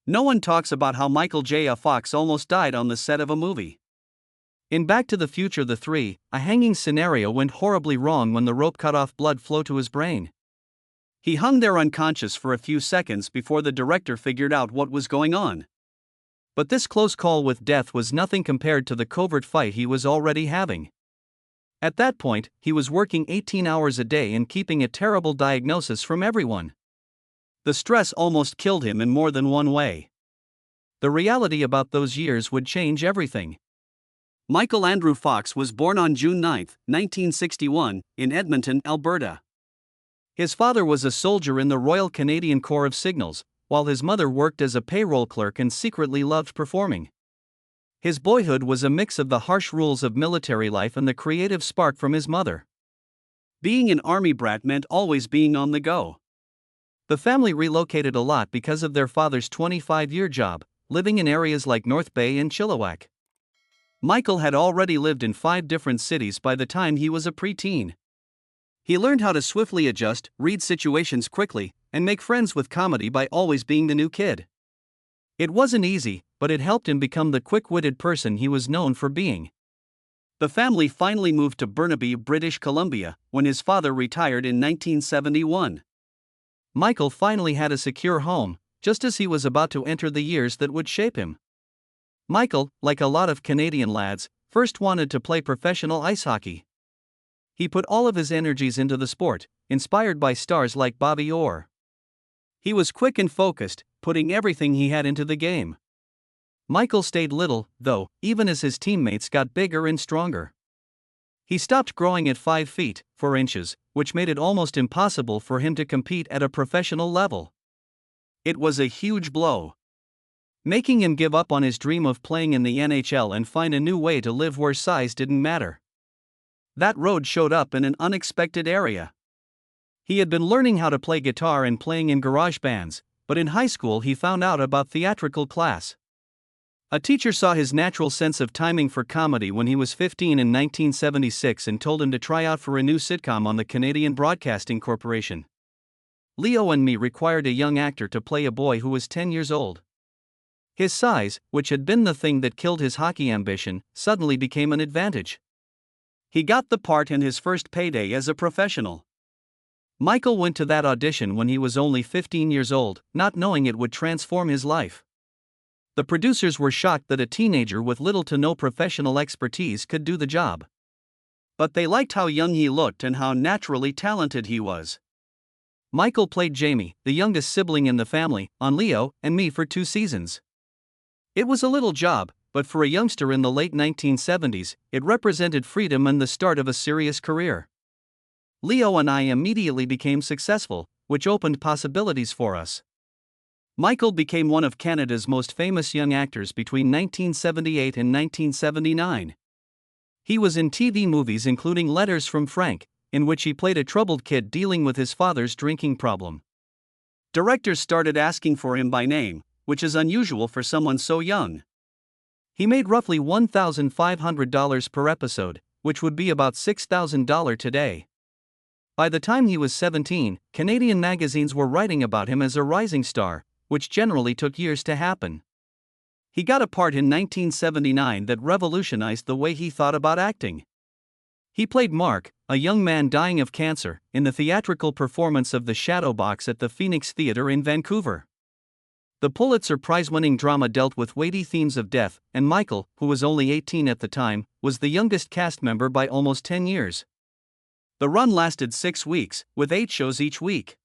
No one talks about how Michael J. Fox almost died on the set of a movie. In Back to the Future the 3, a hanging scenario went horribly wrong when the rope cut off blood flow to his brain. He hung there unconscious for a few seconds before the director figured out what was going on. But this close call with death was nothing compared to the covert fight he was already having. At that point, he was working 18 hours a day and keeping a terrible diagnosis from everyone. The stress almost killed him in more than one way. The reality about those years would change everything. Michael Andrew Fox was born on June 9, 1961, in Edmonton, Alberta. His father was a soldier in the Royal Canadian Corps of Signals, while his mother worked as a payroll clerk and secretly loved performing. His boyhood was a mix of the harsh rules of military life and the creative spark from his mother. Being an army brat meant always being on the go. The family relocated a lot because of their father's 25-year job, living in areas like North Bay and Chilliwack. Michael had already lived in 5 different cities by the time he was a preteen. He learned how to swiftly adjust, read situations quickly, and make friends with comedy by always being the new kid. It wasn't easy, but it helped him become the quick-witted person he was known for being. The family finally moved to Burnaby, British Columbia, when his father retired in 1971. Michael finally had a secure home, just as he was about to enter the years that would shape him. Michael, like a lot of Canadian lads, first wanted to play professional ice hockey. He put all of his energies into the sport, inspired by stars like Bobby Orr. He was quick and focused, putting everything he had into the game. Michael stayed little, though, even as his teammates got bigger and stronger. He stopped growing at 5 feet, 4 inches, which made it almost impossible for him to compete at a professional level. It was a huge blow, making him give up on his dream of playing in the NHL and find a new way to live where size didn't matter. That road showed up in an unexpected area. He had been learning how to play guitar and playing in garage bands, but in high school he found out about theatrical class. A teacher saw his natural sense of timing for comedy when he was 15 in 1976 and told him to try out for a new sitcom on the Canadian Broadcasting Corporation. Leo and Me required a young actor to play a boy who was 10 years old. His size, which had been the thing that killed his hockey ambition, suddenly became an advantage. He got the part and his first payday as a professional. Michael went to that audition when he was only 15 years old, not knowing it would transform his life. The producers were shocked that a teenager with little to no professional expertise could do the job. But they liked how young he looked and how naturally talented he was. Michael played Jamie, the youngest sibling in the family, on Leo and Me for 2 seasons. It was a little job, but for a youngster in the late 1970s, it represented freedom and the start of a serious career. Leo and I immediately became successful, which opened possibilities for us. Michael became one of Canada's most famous young actors between 1978 and 1979. He was in TV movies including Letters from Frank, in which he played a troubled kid dealing with his father's drinking problem. Directors started asking for him by name, which is unusual for someone so young. He made roughly $1,500 per episode, which would be about $6,000 today. By the time he was 17, Canadian magazines were writing about him as a rising star, which generally took years to happen. He got a part in 1979 that revolutionized the way he thought about acting. He played Mark, a young man dying of cancer, in the theatrical performance of The Shadow Box at the Phoenix Theatre in Vancouver. The Pulitzer Prize-winning drama dealt with weighty themes of death, and Michael, who was only 18 at the time, was the youngest cast member by almost 10 years. The run lasted 6 weeks, with 8 shows each week.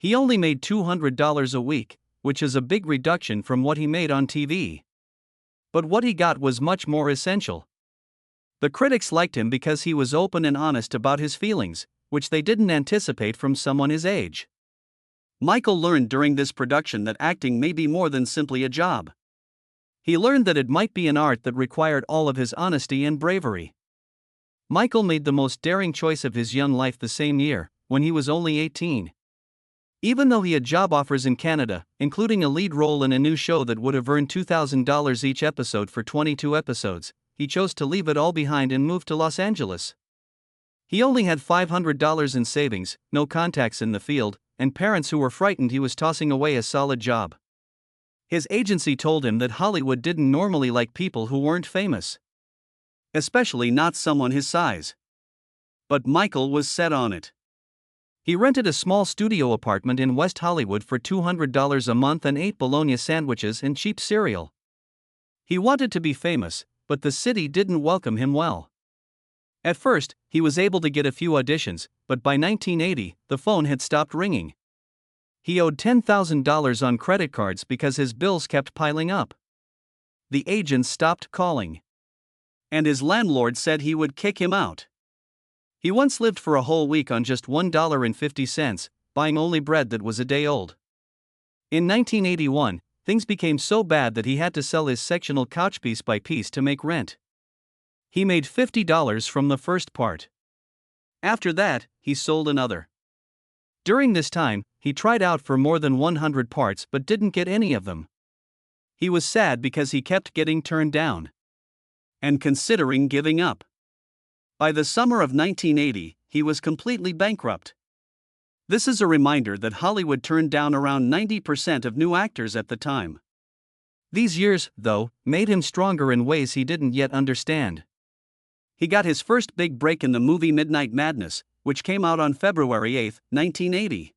He only made $200 a week, which is a big reduction from what he made on TV. But what he got was much more essential. The critics liked him because he was open and honest about his feelings, which they didn't anticipate from someone his age. Michael learned during this production that acting may be more than simply a job. He learned that it might be an art that required all of his honesty and bravery. Michael made the most daring choice of his young life the same year, when he was only 18. Even though he had job offers in Canada, including a lead role in a new show that would have earned $2,000 each episode for 22 episodes, he chose to leave it all behind and move to Los Angeles. He only had $500 in savings, no contacts in the field, and parents who were frightened he was tossing away a solid job. His agency told him that Hollywood didn't normally like people who weren't famous, especially not someone his size. But Michael was set on it. He rented a small studio apartment in West Hollywood for $200 a month and ate bologna sandwiches and cheap cereal. He wanted to be famous, but the city didn't welcome him well. At first, he was able to get a few auditions, but by 1980, the phone had stopped ringing. He owed $10,000 on credit cards because his bills kept piling up. The agents stopped calling, and his landlord said he would kick him out. He once lived for a whole week on just $1.50, buying only bread that was a day old. In 1981, things became so bad that he had to sell his sectional couch piece by piece to make rent. He made $50 from the first part. After that, he sold another. During this time, he tried out for more than 100 parts but didn't get any of them. He was sad because he kept getting turned down and considering giving up. By the summer of 1980, he was completely bankrupt. This is a reminder that Hollywood turned down around 90% of new actors at the time. These years, though, made him stronger in ways he didn't yet understand. He got his first big break in the movie Midnight Madness, which came out on February 8, 1980.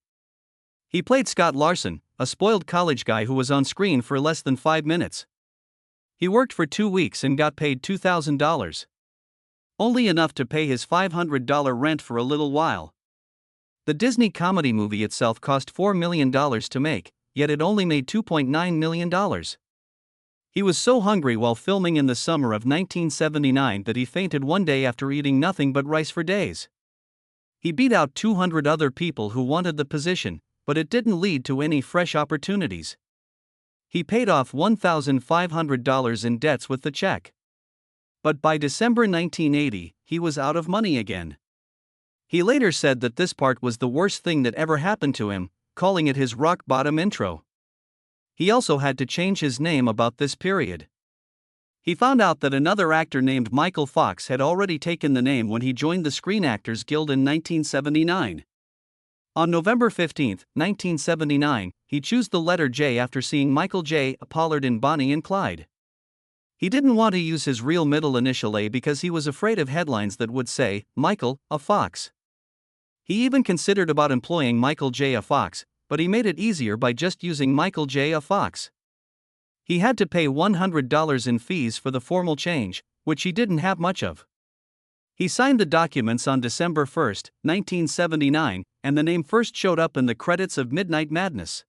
He played Scott Larson, a spoiled college guy who was on screen for less than 5 minutes. He worked for 2 weeks and got paid $2,000. Only enough to pay his $500 rent for a little while. The Disney comedy movie itself cost $4 million to make, yet it only made $2.9 million. He was so hungry while filming in the summer of 1979 that he fainted one day after eating nothing but rice for days. He beat out 200 other people who wanted the position, but it didn't lead to any fresh opportunities. He paid off $1,500 in debts with the check. But by December 1980, he was out of money again. He later said that this part was the worst thing that ever happened to him, calling it his rock bottom intro. He also had to change his name about this period. He found out that another actor named Michael Fox had already taken the name when he joined the Screen Actors Guild in 1979. On November 15, 1979, he chose the letter J after seeing Michael J. Pollard in Bonnie and Clyde. He didn't want to use his real middle initial A because he was afraid of headlines that would say, Michael, a Fox. He even considered about employing Michael J. a Fox, but he made it easier by just using Michael J. a Fox. He had to pay $100 in fees for the formal change, which he didn't have much of. He signed the documents on December 1, 1979, and the name first showed up in the credits of Midnight Madness.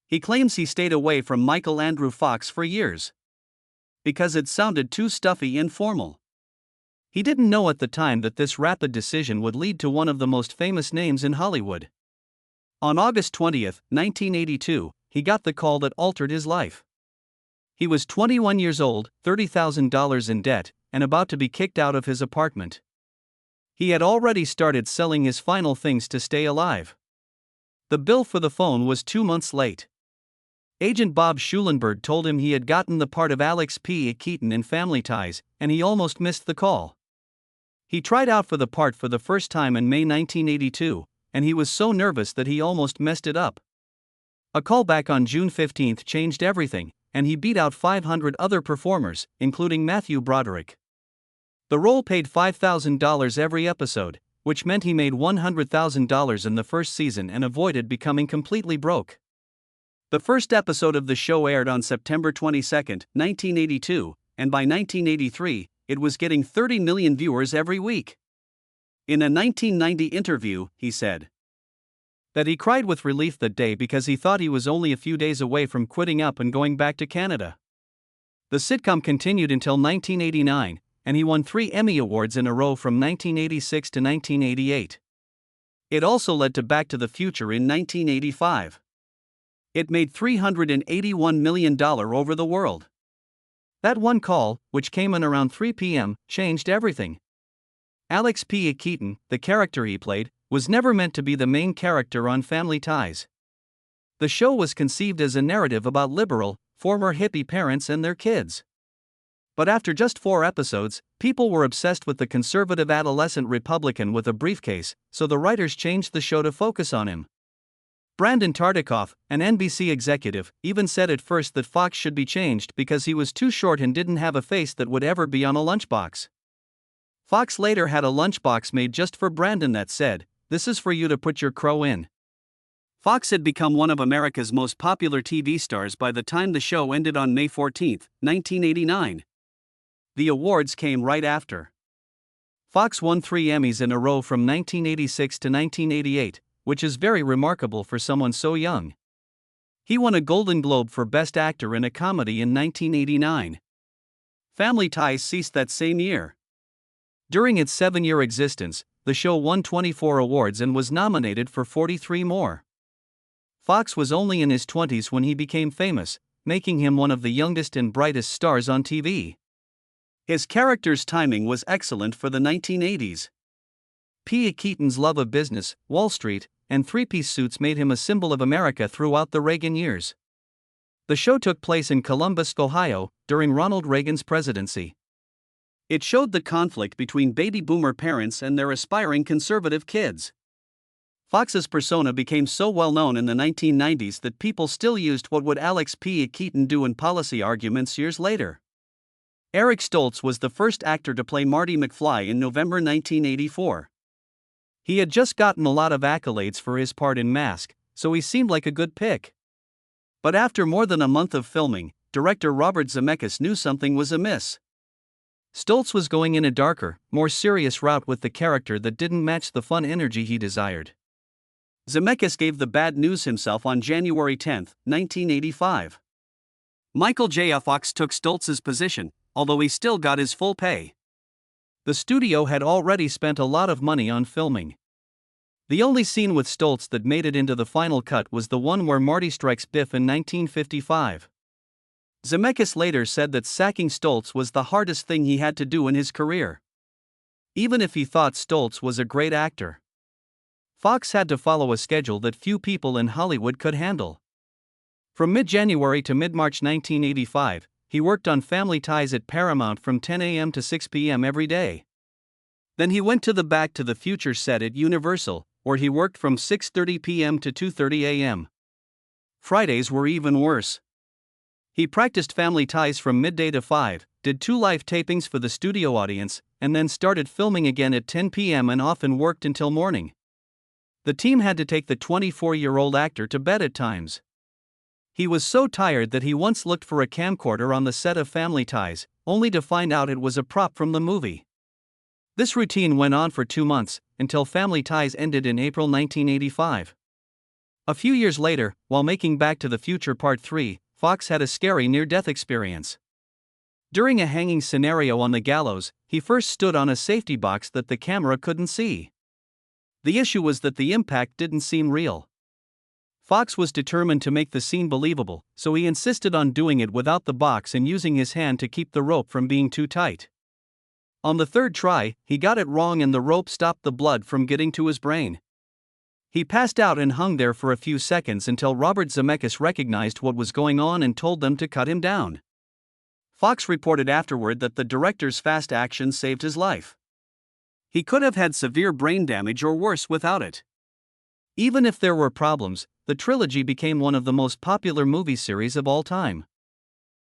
He claims he stayed away from Michael Andrew Fox for years because it sounded too stuffy and formal. He didn't know at the time that this rapid decision would lead to one of the most famous names in Hollywood. On August 20, 1982, he got the call that altered his life. He was 21 years old, $30,000 in debt, and about to be kicked out of his apartment. He had already started selling his final things to stay alive. The bill for the phone was 2 months late. Agent Bob Schulenberg told him he had gotten the part of Alex P. Keaton in Family Ties, and he almost missed the call. He tried out for the part for the first time in May 1982, and he was so nervous that he almost messed it up. A callback on June 15 changed everything, and he beat out 500 other performers, including Matthew Broderick. The role paid $5,000 every episode, which meant he made $100,000 in the first season and avoided becoming completely broke. The first episode of the show aired on September 22, 1982, and by 1983, it was getting 30 million viewers every week. In a 1990 interview, he said that he cried with relief that day because he thought he was only a few days away from quitting up and going back to Canada. The sitcom continued until 1989, and he won 3 Emmy Awards in a row from 1986 to 1988. It also led to Back to the Future in 1985. It made $381 million over the world. That one call, which came in around 3 p.m., changed everything. Alex P. Keaton, the character he played, was never meant to be the main character on Family Ties. The show was conceived as a narrative about liberal, former hippie parents and their kids. But after just 4 episodes, people were obsessed with the conservative adolescent Republican with a briefcase, so the writers changed the show to focus on him. Brandon Tartikoff, an NBC executive, even said at first that Fox should be changed because he was too short and didn't have a face that would ever be on a lunchbox. Fox later had a lunchbox made just for Brandon that said, "This is for you to put your crow in." Fox had become one of America's most popular TV stars by the time the show ended on May 14, 1989. The awards came right after. Fox won 3 Emmys in a row from 1986 to 1988, which is very remarkable for someone so young. He won a Golden Globe for Best Actor in a Comedy in 1989. Family Ties ceased that same year. During its 7-year existence, the show won 24 awards and was nominated for 43 more. Fox was only in his 20s when he became famous, making him one of the youngest and brightest stars on TV. His character's timing was excellent for the 1980s. P. Keaton's love of business, Wall Street, and three-piece suits made him a symbol of America throughout the Reagan years. The show took place in Columbus, Ohio, during Ronald Reagan's presidency. It showed the conflict between baby boomer parents and their aspiring conservative kids. Fox's persona became so well known in the 1990s that people still used "What would Alex P. Keaton do" in policy arguments years later. Eric Stoltz was the first actor to play Marty McFly in November 1984. He had just gotten a lot of accolades for his part in Mask, so he seemed like a good pick. But after more than a month of filming, director Robert Zemeckis knew something was amiss. Stoltz was going in a darker, more serious route with the character that didn't match the fun energy he desired. Zemeckis gave the bad news himself on January 10, 1985. Michael J. Fox took Stoltz's position, although he still got his full pay. The studio had already spent a lot of money on filming. The only scene with Stoltz that made it into the final cut was the one where Marty strikes Biff in 1955. Zemeckis later said that sacking Stoltz was the hardest thing he had to do in his career. Even if he thought Stoltz was a great actor, Fox had to follow a schedule that few people in Hollywood could handle. From mid-January to mid-March 1985, he worked on Family Ties at Paramount from 10 a.m. to 6 p.m. every day. Then he went to the Back to the Future set at Universal, where he worked from 6:30 p.m. to 2:30 a.m. Fridays were even worse. He practiced Family Ties from midday to 5, did 2 live tapings for the studio audience, and then started filming again at 10 p.m. and often worked until morning. The team had to take the 24-year-old actor to bed at times. He was so tired that he once looked for a camcorder on the set of Family Ties, only to find out it was a prop from the movie. This routine went on for 2 months, until Family Ties ended in April 1985. A few years later, while making Back to the Future Part 3, Fox had a scary near-death experience. During a hanging scenario on the gallows, he first stood on a safety box that the camera couldn't see. The issue was that the impact didn't seem real. Fox was determined to make the scene believable, so he insisted on doing it without the box and using his hand to keep the rope from being too tight. On the 3rd try, he got it wrong and the rope stopped the blood from getting to his brain. He passed out and hung there for a few seconds until Robert Zemeckis recognized what was going on and told them to cut him down. Fox reported afterward that the director's fast action saved his life. He could have had severe brain damage or worse without it. Even if there were problems, the trilogy became one of the most popular movie series of all time.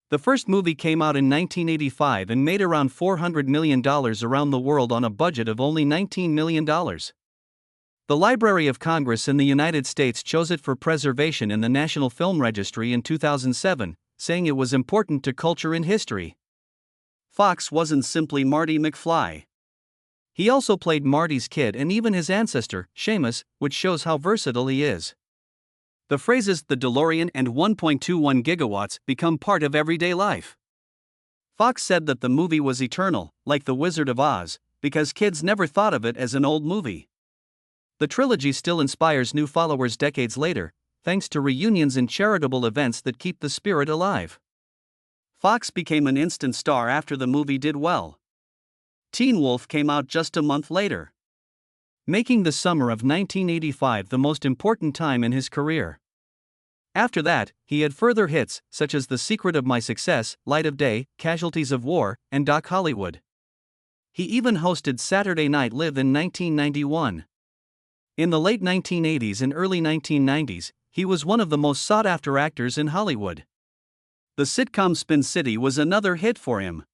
The first movie came out in 1985 and made around $400 million around the world on a budget of only $19 million. The Library of Congress in the United States chose it for preservation in the National Film Registry in 2007, saying it was important to culture and history. Fox wasn't simply Marty McFly. He also played Marty's kid and even his ancestor, Seamus, which shows how versatile he is. The phrases "the DeLorean" and 1.21 gigawatts become part of everyday life. Fox said that the movie was eternal, like The Wizard of Oz, because kids never thought of it as an old movie. The trilogy still inspires new followers decades later, thanks to reunions and charitable events that keep the spirit alive. Fox became an instant star after the movie did well. Teen Wolf came out just a month later, making the summer of 1985 the most important time in his career. After that, he had further hits, such as The Secret of My Success, Light of Day, Casualties of War, and Doc Hollywood. He even hosted Saturday Night Live in 1991. In the late 1980s and early 1990s, he was one of the most sought-after actors in Hollywood. The sitcom Spin City was another hit for him,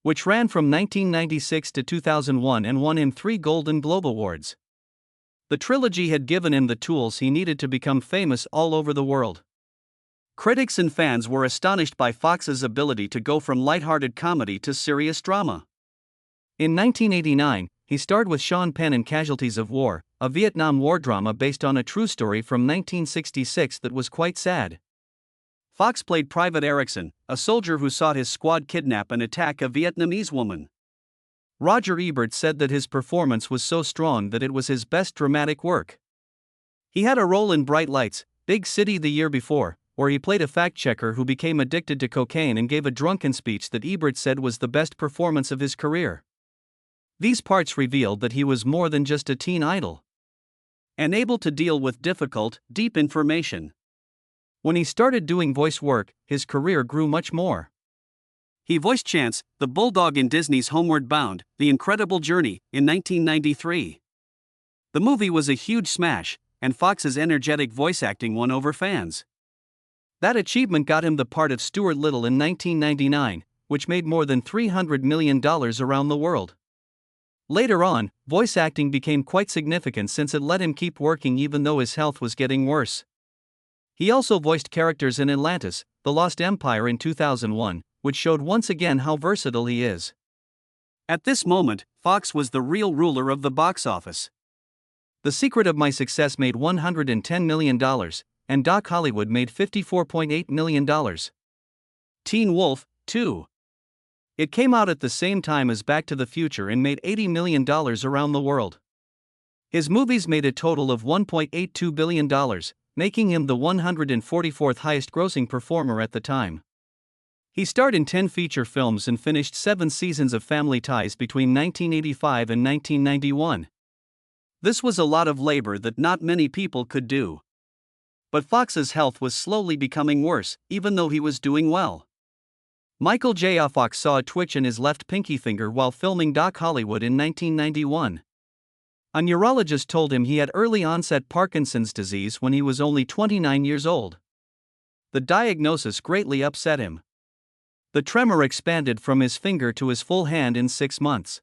which ran from 1996 to 2001 and won him 3 Golden Globe Awards. The trilogy had given him the tools he needed to become famous all over the world. Critics and fans were astonished by Fox's ability to go from lighthearted comedy to serious drama. In 1989, he starred with Sean Penn in Casualties of War, a Vietnam War drama based on a true story from 1966 that was quite sad. Fox played Private Erickson, a soldier who saw his squad kidnap and attack a Vietnamese woman. Roger Ebert said that his performance was so strong that it was his best dramatic work. He had a role in Bright Lights, Big City the year before, where he played a fact-checker who became addicted to cocaine and gave a drunken speech that Ebert said was the best performance of his career. These parts revealed that he was more than just a teen idol, and able to deal with difficult, deep information. When he started doing voice work, his career grew much more. He voiced Chance, the bulldog in Disney's Homeward Bound, The Incredible Journey, in 1993. The movie was a huge smash, and Fox's energetic voice acting won over fans. That achievement got him the part of Stuart Little in 1999, which made more than $300 million around the world. Later on, voice acting became quite significant since it let him keep working even though his health was getting worse. He also voiced characters in Atlantis, The Lost Empire in 2001, which showed once again how versatile he is. At this moment, Fox was the real ruler of the box office. The Secret of My Success made $110 million, and Doc Hollywood made $54.8 million. Teen Wolf, 2. It came out at the same time as Back to the Future and made $80 million around the world. His movies made a total of $1.82 billion, making him the 144th highest-grossing performer at the time. He starred in 10 feature films and finished 7 seasons of Family Ties between 1985 and 1991. This was a lot of labor that not many people could do. But Fox's health was slowly becoming worse, even though he was doing well. Michael J. Fox saw a twitch in his left pinky finger while filming Doc Hollywood in 1991. A neurologist told him he had early-onset Parkinson's disease when he was only 29 years old. The diagnosis greatly upset him. The tremor expanded from his finger to his full hand in 6 months.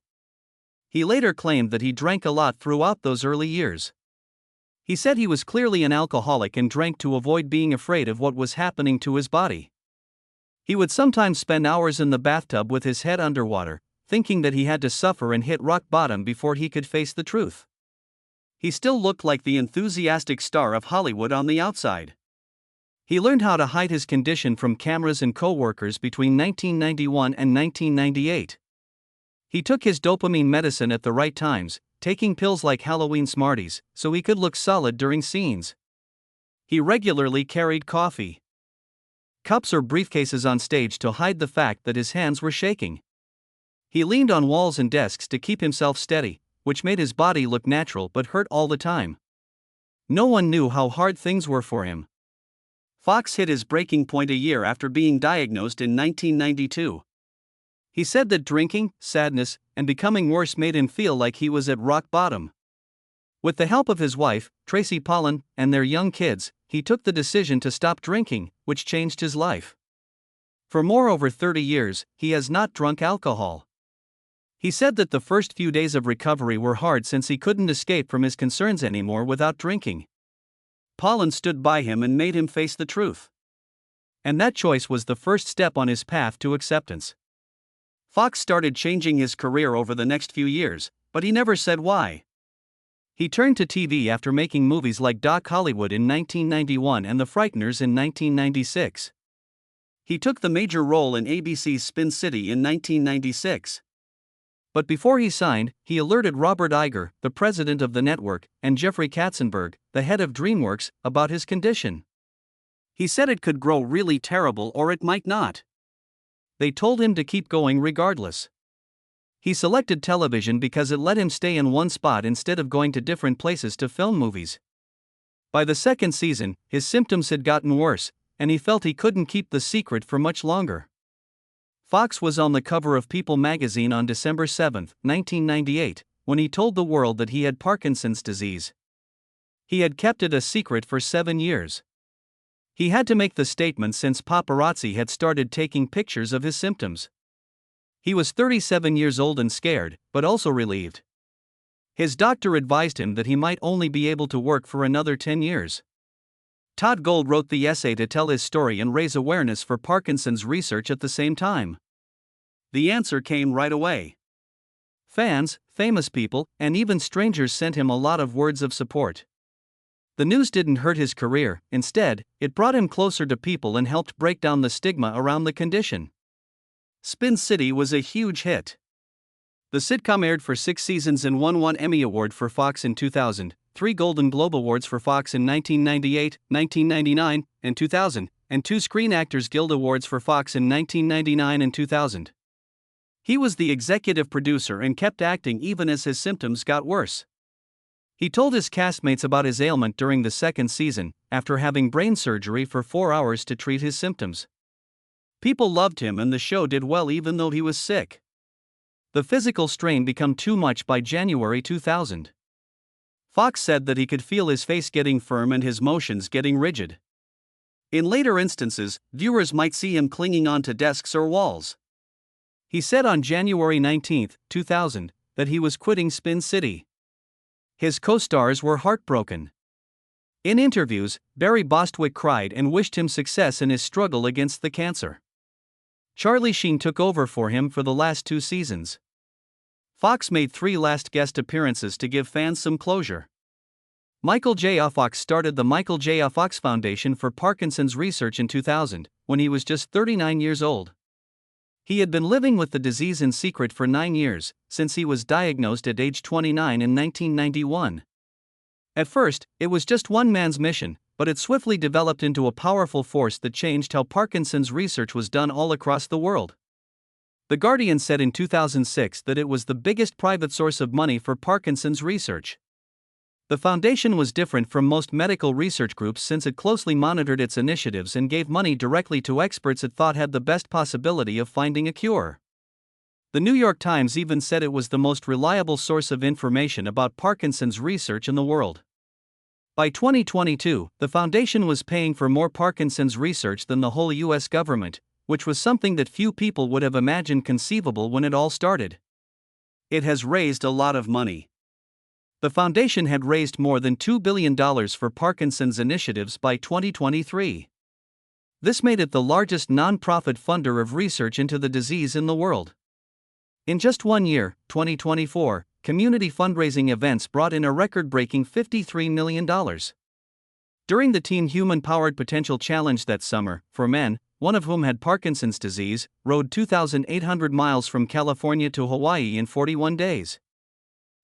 He later claimed that he drank a lot throughout those early years. He said he was clearly an alcoholic and drank to avoid being afraid of what was happening to his body. He would sometimes spend hours in the bathtub with his head underwater, thinking that he had to suffer and hit rock bottom before he could face the truth. He still looked like the enthusiastic star of Hollywood on the outside. He learned how to hide his condition from cameras and co-workers between 1991 and 1998. He took his dopamine medicine at the right times, taking pills like Halloween Smarties, so he could look solid during scenes. He regularly carried coffee cups or briefcases on stage to hide the fact that his hands were shaking. He leaned on walls and desks to keep himself steady, which made his body look natural but hurt all the time. No one knew how hard things were for him. Fox hit his breaking point a year after being diagnosed in 1992. He said that drinking, sadness, and becoming worse made him feel like he was at rock bottom. With the help of his wife, Tracy Pollan, and their young kids, he took the decision to stop drinking, which changed his life. For more over 30 years, he has not drunk alcohol. He said that the first few days of recovery were hard since he couldn't escape from his concerns anymore without drinking. Pollan stood by him and made him face the truth. And that choice was the first step on his path to acceptance. Fox started changing his career over the next few years, but he never said why. He turned to TV after making movies like Doc Hollywood in 1991 and The Frighteners in 1996. He took the major role in ABC's Spin City in 1996. But before he signed, he alerted Robert Iger, the president of the network, and Jeffrey Katzenberg, the head of DreamWorks, about his condition. He said it could grow really terrible or it might not. They told him to keep going regardless. He selected television because it let him stay in one spot instead of going to different places to film movies. By the second season, his symptoms had gotten worse, and he felt he couldn't keep the secret for much longer. Fox was on the cover of People magazine on December 7, 1998, when he told the world that he had Parkinson's disease. He had kept it a secret for 7 years. He had to make the statement since paparazzi had started taking pictures of his symptoms. He was 37 years old and scared, but also relieved. His doctor advised him that he might only be able to work for another 10 years. Todd Gold wrote the essay to tell his story and raise awareness for Parkinson's research at the same time. The answer came right away. Fans, famous people, and even strangers sent him a lot of words of support. The news didn't hurt his career, instead, it brought him closer to people and helped break down the stigma around the condition. Spin City was a huge hit. The sitcom aired for 6 seasons and won 1 Emmy Award for Fox in 2000, 3 Golden Globe Awards for Fox in 1998, 1999, and 2000, and 2 Screen Actors Guild Awards for Fox in 1999 and 2000. He was the executive producer and kept acting even as his symptoms got worse. He told his castmates about his ailment during the 2nd season, after having brain surgery for 4 hours to treat his symptoms. People loved him and the show did well even though he was sick. The physical strain became too much by January 2000. Fox said that he could feel his face getting firm and his motions getting rigid. In later instances, viewers might see him clinging onto desks or walls. He said on January 19, 2000, that he was quitting Spin City. His co-stars were heartbroken. In interviews, Barry Bostwick cried and wished him success in his struggle against the cancer. Charlie Sheen took over for him for the last 2 seasons. Fox made 3 last guest appearances to give fans some closure. Michael J. Fox started the Michael J. Fox Foundation for Parkinson's Research in 2000, when he was just 39 years old. He had been living with the disease in secret for 9 years, since he was diagnosed at age 29 in 1991. At first, it was just one man's mission, but it swiftly developed into a powerful force that changed how Parkinson's research was done all across the world. The Guardian said in 2006 that it was the biggest private source of money for Parkinson's research. The foundation was different from most medical research groups since it closely monitored its initiatives and gave money directly to experts it thought had the best possibility of finding a cure. The New York Times even said it was the most reliable source of information about Parkinson's research in the world. By 2022, the foundation was paying for more Parkinson's research than the whole U.S. government, which was something that few people would have imagined conceivable when it all started. It has raised a lot of money. The foundation had raised more than $2 billion for Parkinson's initiatives by 2023. This made it the largest non-profit funder of research into the disease in the world. In just 1 year, 2024, community fundraising events brought in a record-breaking $53 million. During the Teen Human Powered Potential Challenge that summer, 4 men, one of whom had Parkinson's disease, rode 2,800 miles from California to Hawaii in 41 days.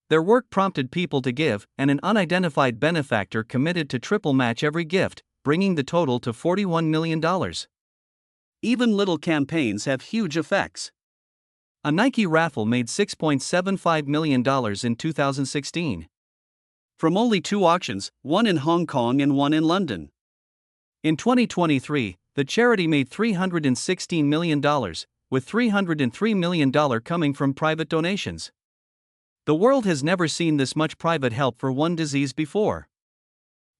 Their work prompted people to give, and an unidentified benefactor committed to triple match every gift, bringing the total to $41 million. Even little campaigns have huge effects. A Nike raffle made $6.75 million in 2016. From only 2 auctions, one in Hong Kong and one in London. In 2023, the charity made $316 million, with $303 million coming from private donations. The world has never seen this much private help for one disease before.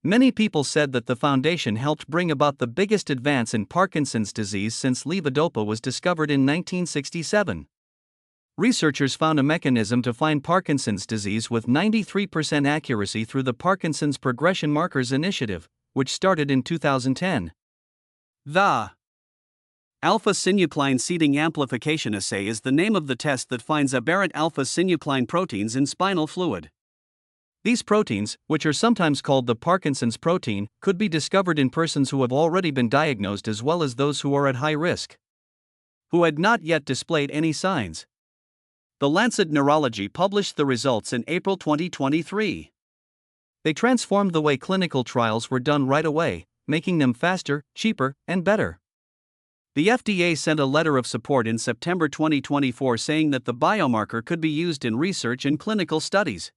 Many people said that the foundation helped bring about the biggest advance in Parkinson's disease since levodopa was discovered in 1967. Researchers found a mechanism to find Parkinson's disease with 93% accuracy through the Parkinson's Progression Markers Initiative, which started in 2010. The alpha-synuclein seeding amplification assay is the name of the test that finds aberrant alpha-synuclein proteins in spinal fluid. These proteins, which are sometimes called the Parkinson's protein, could be discovered in persons who have already been diagnosed as well as those who are at high risk, who had not yet displayed any signs. The Lancet Neurology published the results in April 2023. They transformed the way clinical trials were done right away, making them faster, cheaper, and better. The FDA sent a letter of support in September 2024 saying that the biomarker could be used in research and clinical studies.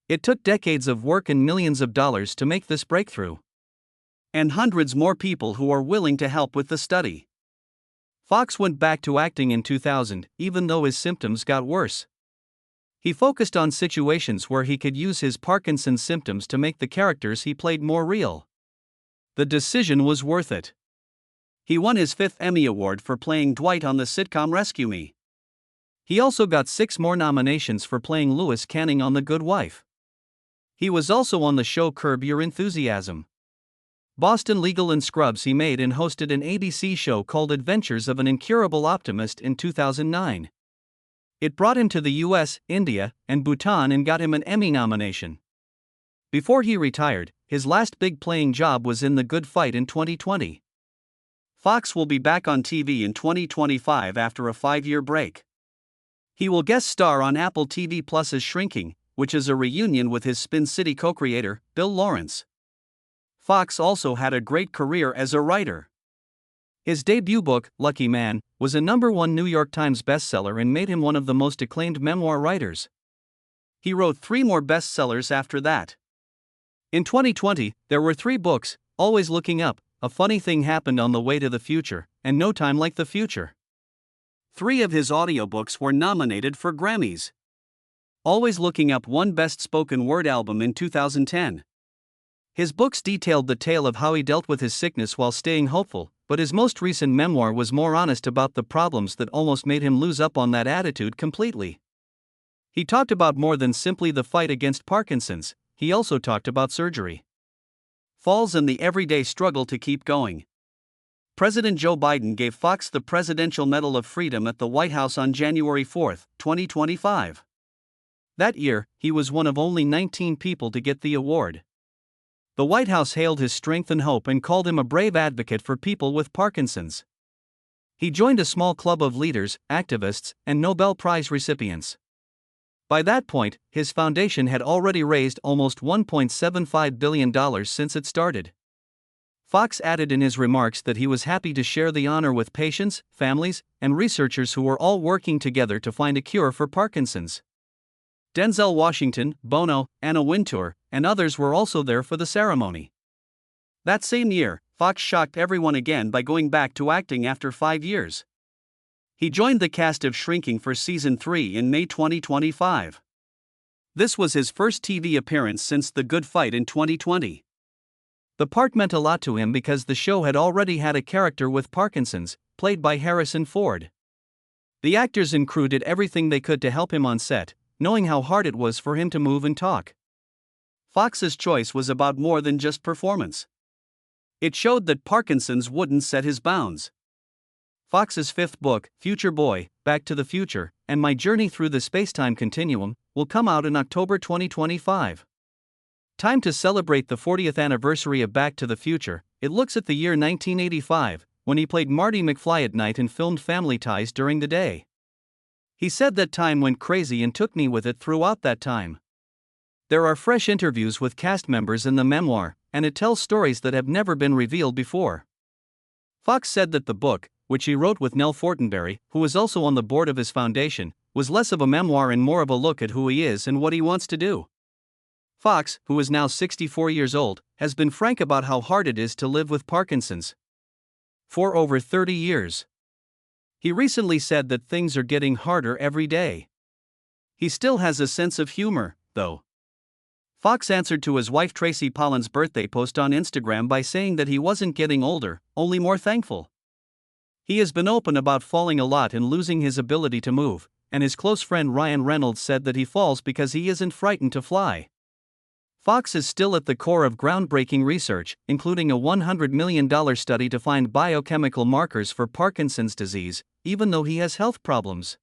It took decades of work and millions of dollars to make this breakthrough. And hundreds more people who are willing to help with the study. Fox went back to acting in 2000, even though his symptoms got worse. He focused on situations where he could use his Parkinson's symptoms to make the characters he played more real. The decision was worth it. He won his 5th Emmy Award for playing Dwight on the sitcom Rescue Me. He also got 6 more nominations for playing Lewis Canning on The Good Wife. He was also on the show Curb Your Enthusiasm. Boston Legal and Scrubs. He made and hosted an ABC show called Adventures of an Incurable Optimist in 2009. It brought him to the US, India, and Bhutan and got him an Emmy nomination. Before he retired, his last big playing job was in The Good Fight in 2020. Fox will be back on TV in 2025 after a 5-year break. He will guest star on Apple TV Plus's Shrinking, which is a reunion with his Spin City co-creator, Bill Lawrence. Fox also had a great career as a writer. His debut book, Lucky Man, was a #1 New York Times bestseller and made him one of the most acclaimed memoir writers. He wrote 3 more bestsellers after that. In 2020, there were 3 books: Always Looking Up, A Funny Thing Happened on the Way to the Future, and No Time Like the Future. 3 of his audiobooks were nominated for Grammys. Always Looking Up won Best Spoken Word Album in 2010. His books detailed the tale of how he dealt with his sickness while staying hopeful, but his most recent memoir was more honest about the problems that almost made him lose up on that attitude completely. He talked about more than simply the fight against Parkinson's. He also talked about surgery, falls, and the everyday struggle to keep going. President Joe Biden gave Fox the Presidential Medal of Freedom at the White House on January 4, 2025. That year, he was one of only 19 people to get the award. The White House hailed his strength and hope and called him a brave advocate for people with Parkinson's. He joined a small club of leaders, activists, and Nobel Prize recipients. By that point, his foundation had already raised almost $1.75 billion since it started. Fox added in his remarks that he was happy to share the honor with patients, families, and researchers who were all working together to find a cure for Parkinson's. Denzel Washington, Bono, Anna Wintour, and others were also there for the ceremony. That same year, Fox shocked everyone again by going back to acting after 5 years. He joined the cast of Shrinking for Season 3 in May 2025. This was his first TV appearance since The Good Fight in 2020. The part meant a lot to him because the show had already had a character with Parkinson's, played by Harrison Ford. The actors and crew did everything they could to help him on set, knowing how hard it was for him to move and talk. Fox's choice was about more than just performance. It showed that Parkinson's wouldn't set his bounds. Fox's 5th book, Future Boy, Back to the Future, and My Journey Through the Space-Time Continuum, will come out in October 2025. Time to celebrate the 40th anniversary of Back to the Future. It looks at the year 1985, when he played Marty McFly at night and filmed Family Ties during the day. He said that time went crazy and took me with it throughout that time. There are fresh interviews with cast members in the memoir, and it tells stories that have never been revealed before. Fox said that the book, which he wrote with Nell Fortenberry, who was also on the board of his foundation, was less of a memoir and more of a look at who he is and what he wants to do. Fox, who is now 64 years old, has been frank about how hard it is to live with Parkinson's for over 30 years. He recently said that things are getting harder every day. He still has a sense of humor, though. Fox answered to his wife Tracy Pollan's birthday post on Instagram by saying that he wasn't getting older, only more thankful. He has been open about falling a lot and losing his ability to move, and his close friend Ryan Reynolds said that he falls because he isn't frightened to fly. Fox is still at the core of groundbreaking research, including a $100 million study to find biochemical markers for Parkinson's disease, even though he has health problems.